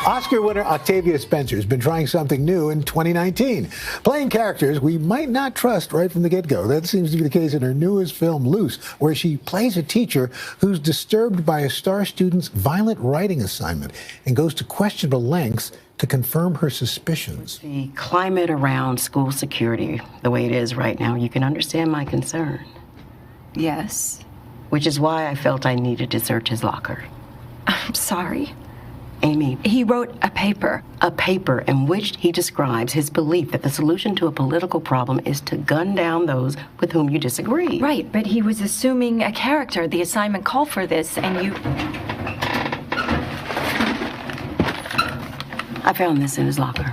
Oscar winner Octavia Spencer has been trying something new in 2019, playing characters we might not trust right from the get-go. That seems to be the case in her newest film, Luce, where she plays a teacher who's disturbed by a star student's violent writing assignment and goes to questionable lengths to confirm her suspicions. The climate around school security, the way it is right now, you can understand my concern. Yes. Which is why I felt I needed to search his locker. I'm sorry. Amy. He wrote a paper. A paper in which he describes his belief that the solution to a political problem is to gun down those with whom you disagree. Right, but he was assuming a character. The assignment called for this, and you... I found this in his locker.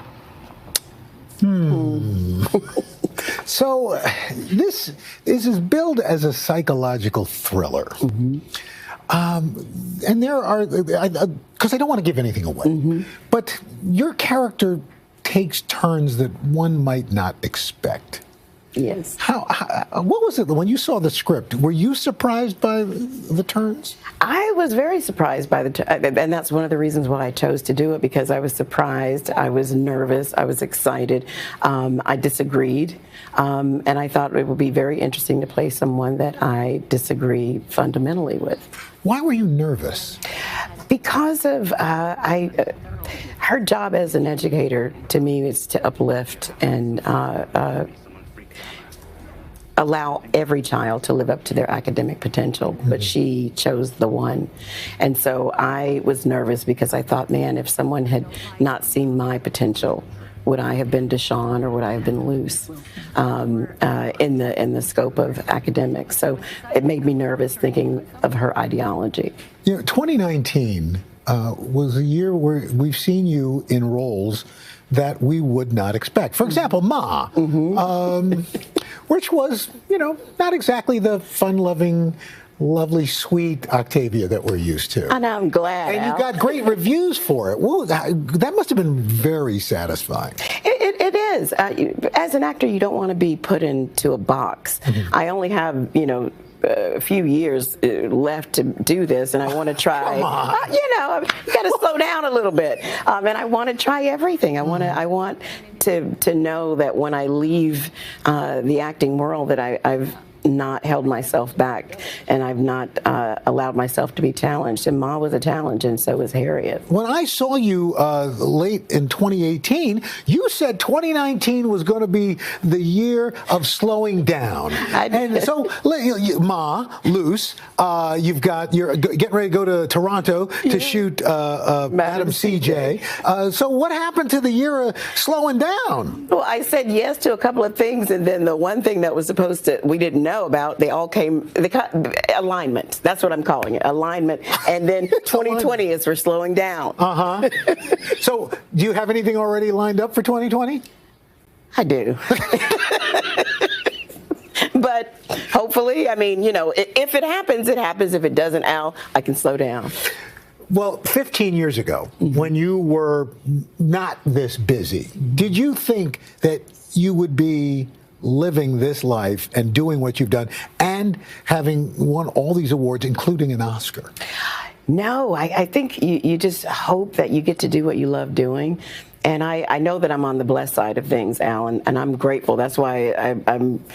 So this is billed as a psychological thriller. And there are, because I don't want to give anything away, but your character takes turns that one might not expect. Yes. What was it when you saw the script? Were you surprised by the turns? I was very surprised by and that's one of the reasons why I chose to do it, because I was surprised, I was nervous, I was excited, I disagreed, and I thought it would be very interesting to play someone that I disagree fundamentally with. Why were you nervous? Because of her job as an educator, to me, is to uplift and allow every child to live up to their academic potential, but she chose the one. And so I was nervous because I thought, man, if someone had not seen my potential, would I have been Deshawn or would I have been Luce in the scope of academics? So it made me nervous thinking of her ideology. You know, 2019 was a year where we've seen you in roles that we would not expect. For example, Ma, which was, not exactly the fun-loving, lovely, sweet Octavia that we're used to. And I'm glad. And you got great reviews for it. Well, that must have been very satisfying. It is. As an actor, you don't want to be put into a box. I only have, a few years left to do this, and I want to try. You got to slow down a little bit, and I want to try everything. I want to know that when I leave the acting world, that I've not held myself back, and I've not allowed myself to be challenged. And Ma was a challenge, and so was Harriet. When I saw you late in 2018, you said 2019 was going to be the year of slowing down. And so, Ma, Luce, you're getting ready to go to Toronto to shoot Madam CJ. So what happened to the year of slowing down? Well, I said yes to a couple of things, and then the one thing that was supposed to, we didn't know about, they all came, alignment. That's what I'm calling it, alignment. And then 2020 is for slowing down. So do you have anything already lined up for 2020? I do. But hopefully, if it happens, it happens. If it doesn't, Al, I can slow down. Well, 15 years ago, when you were not this busy, did you think that you would be living this life and doing what you've done and having won all these awards, including an Oscar? No, I think you just hope that you get to do what you love doing. And I know that I'm on the blessed side of things, Al, and I'm grateful. That's why I'm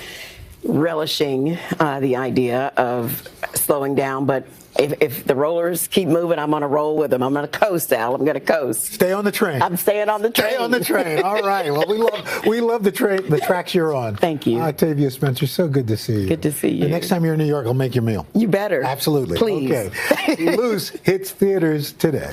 relishing the idea of slowing down. But if the rollers keep moving, I'm on a roll with them. I'm going to coast, Al. I'm going to coast. Stay on the train. I'm staying on the train. Stay on the train. All right. Well, we love the tracks you're on. Thank you. Octavia Spencer, so good to see you. Good to see you. The next time you're in New York, I'll make your meal. You better. Absolutely. Please. Okay. Luce hits theaters today.